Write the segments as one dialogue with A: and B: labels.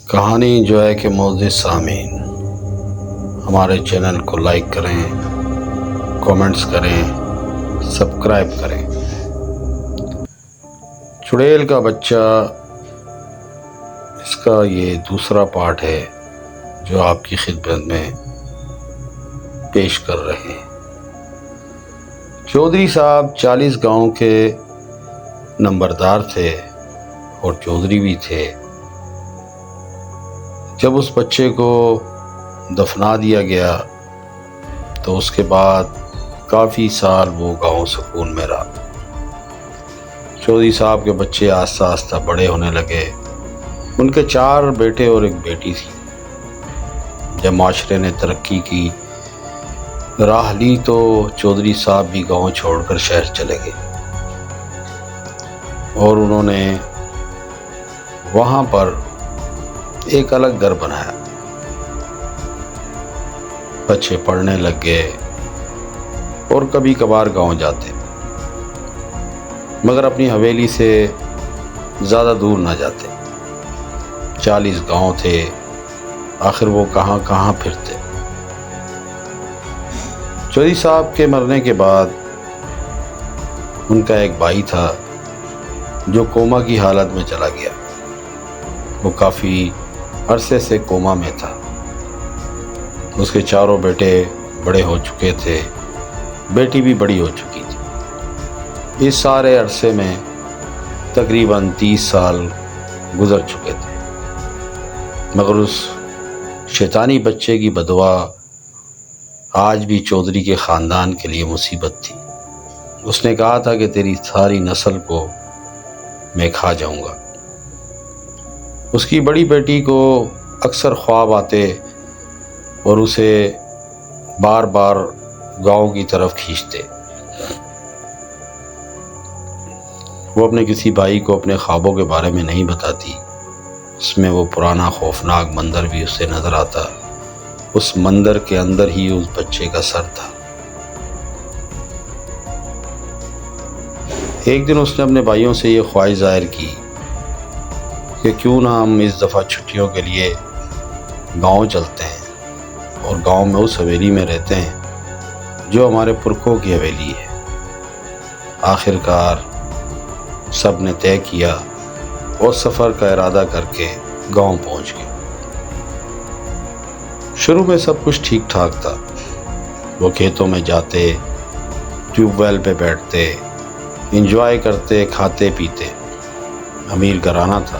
A: کہانی جو ہے کہ معزز سامعین ہمارے چینل کو لائک کریں، کومنٹس کریں، سبسکرائب کریں۔ چڑیل کا بچہ اس کا یہ دوسرا پارٹ ہے جو آپ کی خدمت میں پیش کر رہے ہیں۔ چودھری صاحب 40 گاؤں کے نمبردار تھے اور چودھری بھی تھے۔ جب اس بچے کو دفنا دیا گیا تو اس کے بعد کافی سال وہ گاؤں سکون میں رہا۔ چودھری صاحب کے بچے آہستہ آہستہ بڑے ہونے لگے۔ ان کے 4 بیٹے اور ایک بیٹی تھی۔ جب معاشرے نے ترقی کی راہ لی تو چودھری صاحب بھی گاؤں چھوڑ کر شہر چلے گئے اور انہوں نے وہاں پر ایک الگ گھر بنایا۔ بچے پڑھنے لگ گئے اور کبھی کبھار گاؤں جاتے، مگر اپنی حویلی سے زیادہ دور نہ جاتے۔ 40 گاؤں تھے، آخر وہ کہاں کہاں پھرتے۔ چودھری صاحب کے مرنے کے بعد ان کا ایک بھائی تھا جو کوما کی حالت میں چلا گیا۔ وہ کافی عرصے سے کوما میں تھا۔ اس کے 4 بیٹے بڑے ہو چکے تھے، بیٹی بھی بڑی ہو چکی تھی۔ اس سارے عرصے میں تقریباً 30 سال گزر چکے تھے، مگر اس شیطانی بچے کی بددعا آج بھی چودھری کے خاندان کے لیے مصیبت تھی۔ اس نے کہا تھا کہ تیری ساری نسل کو میں کھا جاؤں گا۔ اس کی بڑی بیٹی کو اکثر خواب آتے اور اسے بار بار گاؤں کی طرف کھینچتے۔ وہ اپنے کسی بھائی کو اپنے خوابوں کے بارے میں نہیں بتاتی۔ اس میں وہ پرانا خوفناک مندر بھی اسے نظر آتا۔ اس مندر کے اندر ہی اس بچے کا سر تھا۔ ایک دن اس نے اپنے بھائیوں سے یہ خواہش ظاہر کی کہ کیوں نہ ہم اس دفعہ چھٹیوں کے لیے گاؤں چلتے ہیں اور گاؤں میں اس حویلی میں رہتے ہیں جو ہمارے پرکھوں کی حویلی ہے۔ آخر کار سب نے طے کیا اور سفر کا ارادہ کر کے گاؤں پہنچ گئے۔ شروع میں سب کچھ ٹھیک ٹھاک تھا۔ وہ کھیتوں میں جاتے، ٹیوب ویل پہ بیٹھتے، انجوائے کرتے، کھاتے پیتے۔ امیر گھرانہ تھا۔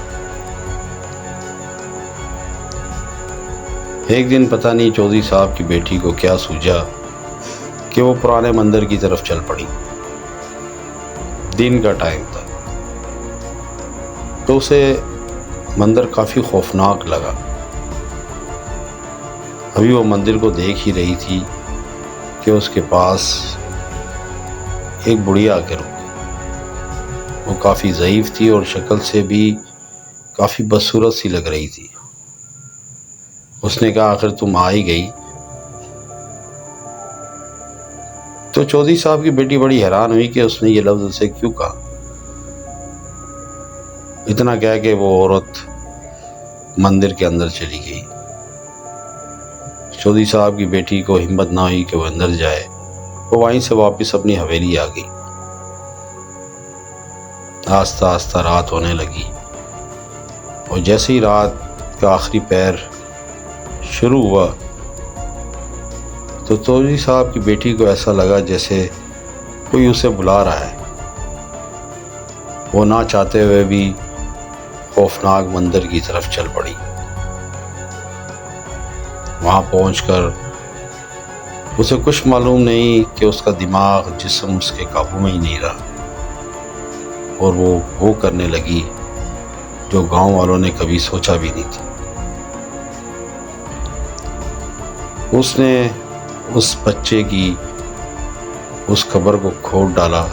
A: ایک دن پتہ نہیں چودھری صاحب کی بیٹی کو کیا سوجا کہ وہ پرانے مندر کی طرف چل پڑی۔ دن کا ٹائم تھا تو اسے مندر کافی خوفناک لگا۔ ابھی وہ مندر کو دیکھ ہی رہی تھی کہ اس کے پاس ایک بڑھیا آ کے رکی۔ وہ کافی ضعیف تھی اور شکل سے بھی کافی بدصورت سی لگ رہی تھی۔ اس نے کہا آخر تم آ ہی گئی۔ تو چودھری صاحب کی بیٹی بڑی حیران ہوئی کہ اس نے یہ لفظ اسے کیوں کہا۔ اتنا کہہ کہ وہ عورت مندر کے اندر چلی گئی۔ چودھری صاحب کی بیٹی کو ہمت نہ ہوئی کہ وہ اندر جائے۔ وہ وہیں سے واپس اپنی حویلی آ گئی۔ آہستہ آہستہ رات ہونے لگی اور جیسے ہی رات کا آخری پہر شروع ہوا تو چودھری صاحب کی بیٹی کو ایسا لگا جیسے کوئی اسے بلا رہا ہے۔ وہ نہ چاہتے ہوئے بھی خوفناک مندر کی طرف چل پڑی۔ وہاں پہنچ کر اسے کچھ معلوم نہیں کہ اس کا دماغ جسم اس کے قابو میں ہی نہیں رہا اور وہ کرنے لگی جو گاؤں والوں نے کبھی سوچا بھی نہیں تھا۔ اس نے اس بچے کی اس قبر کو کھود ڈالا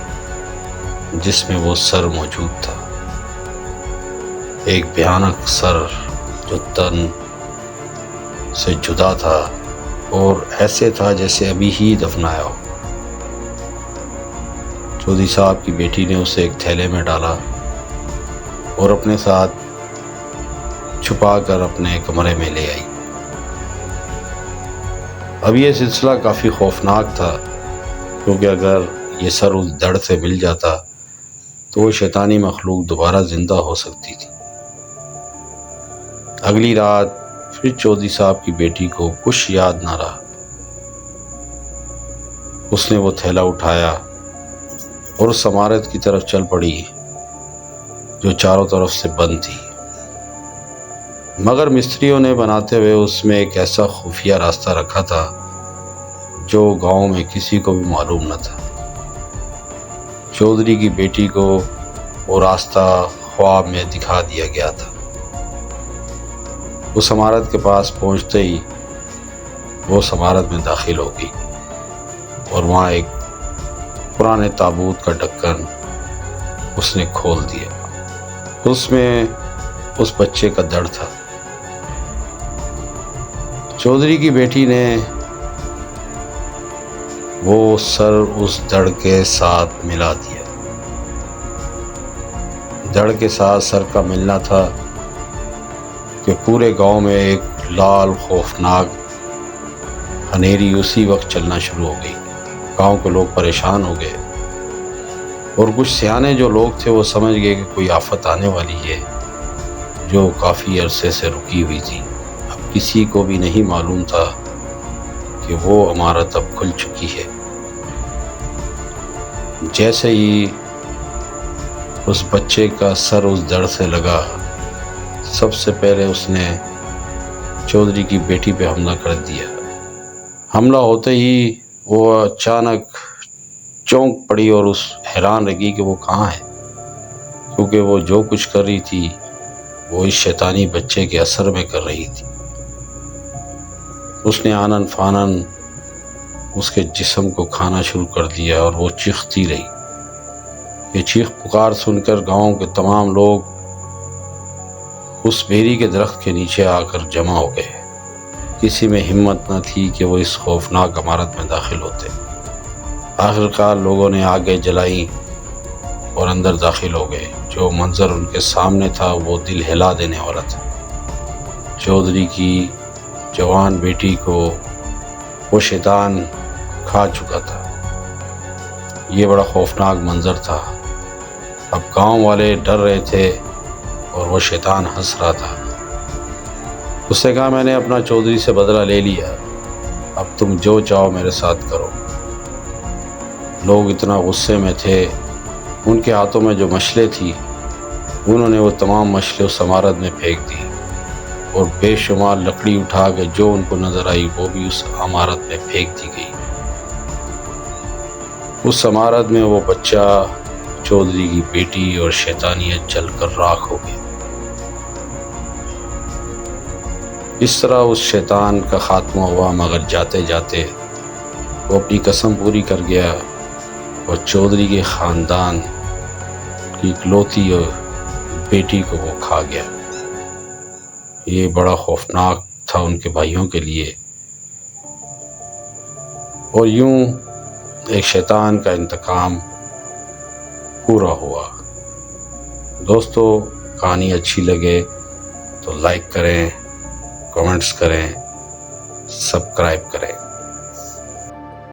A: جس میں وہ سر موجود تھا۔ ایک بھیانک سر جو تن سے جدا تھا اور ایسے تھا جیسے ابھی ہی دفنایا ہو۔ چودھری صاحب کی بیٹی نے اسے ایک تھیلے میں ڈالا اور اپنے ساتھ چھپا کر اپنے کمرے میں لے آئی۔ اب یہ سلسلہ کافی خوفناک تھا، کیونکہ اگر یہ سر اس دڑ سے مل جاتا تو وہ شیطانی مخلوق دوبارہ زندہ ہو سکتی تھی۔ اگلی رات پھر چودھری صاحب کی بیٹی کو کچھ یاد نہ رہا۔ اس نے وہ تھیلا اٹھایا اور اس عمارت کی طرف چل پڑی جو چاروں طرف سے بند تھی، مگر مستریوں نے بناتے ہوئے اس میں ایک ایسا خفیہ راستہ رکھا تھا جو گاؤں میں کسی کو بھی معلوم نہ تھا۔ چودھری کی بیٹی کو وہ راستہ خواب میں دکھا دیا گیا تھا۔ اس عمارت کے پاس پہنچتے ہی وہ اس عمارت میں داخل ہو گئی اور وہاں ایک پرانے تابوت کا ڈھکن اس نے کھول دیا۔ اس میں اس بچے کا دڑ تھا۔ چودھری کی بیٹی نے وہ سر اس دڑ کے ساتھ ملا دیا۔ دڑ کے ساتھ سر کا ملنا تھا کہ پورے گاؤں میں ایک لال خوفناک ہنیری اسی وقت چلنا شروع ہو گئی۔ گاؤں کے لوگ پریشان ہو گئے اور کچھ سیانے جو لوگ تھے وہ سمجھ گئے کہ کوئی آفت آنے والی ہے جو کافی عرصے سے رکی ہوئی تھی۔ اب کسی کو بھی نہیں معلوم تھا کہ وہ عمارت اب کھل چکی ہے۔ جیسے ہی اس بچے کا سر اس دڑ سے لگا، سب سے پہلے اس نے چودھری کی بیٹی پہ حملہ کر دیا۔ حملہ ہوتے ہی وہ اچانک چونک پڑی اور اس حیران رہی کہ وہ کہاں ہے، کیونکہ وہ جو کچھ کر رہی تھی وہ اس شیطانی بچے کے اثر میں کر رہی تھی۔ اس نے آنن فانن اس کے جسم کو کھانا شروع کر دیا اور وہ چیختی رہی۔ یہ چیخ پکار سن کر گاؤں کے تمام لوگ اس بیری کے درخت کے نیچے آ کر جمع ہو گئے۔ کسی میں ہمت نہ تھی کہ وہ اس خوفناک عمارت میں داخل ہوتے۔ آخرکار لوگوں نے آگے جلائیں اور اندر داخل ہو گئے۔ جو منظر ان کے سامنے تھا وہ دل ہلا دینے والا تھا۔ چودھری کی جوان بیٹی کو وہ شیطان کھا چکا تھا۔ یہ بڑا خوفناک منظر تھا۔ اب گاؤں والے ڈر رہے تھے اور وہ شیطان ہنس رہا تھا۔ اس نے کہا، میں نے اپنا چودھری سے بدلہ لے لیا، اب تم جو چاہو میرے ساتھ کرو۔ لوگ اتنا غصے میں تھے، ان کے ہاتھوں میں جو مشلیں تھی انہوں نے وہ تمام مشلیں اس عمارت میں پھینک دی اور بے شمار لکڑی اٹھا کے جو ان کو نظر آئی وہ بھی اس عمارت میں پھینک دی گئی۔ اس عمارت میں وہ بچہ، چودھری کی بیٹی اور شیطانیت جل کر راکھ ہو گئی۔ اس طرح اس شیطان کا خاتمہ ہوا، مگر جاتے جاتے وہ اپنی قسم پوری کر گیا اور چودھری کے خاندان کی اکلوتی بیٹی کو وہ کھا گیا۔ یہ بڑا خوفناک تھا ان کے بھائیوں کے لیے، اور یوں ایک شیطان کا انتقام پورا ہوا۔ دوستو، کہانی اچھی لگے تو لائک کریں، کمنٹس کریں، سبسکرائب کریں۔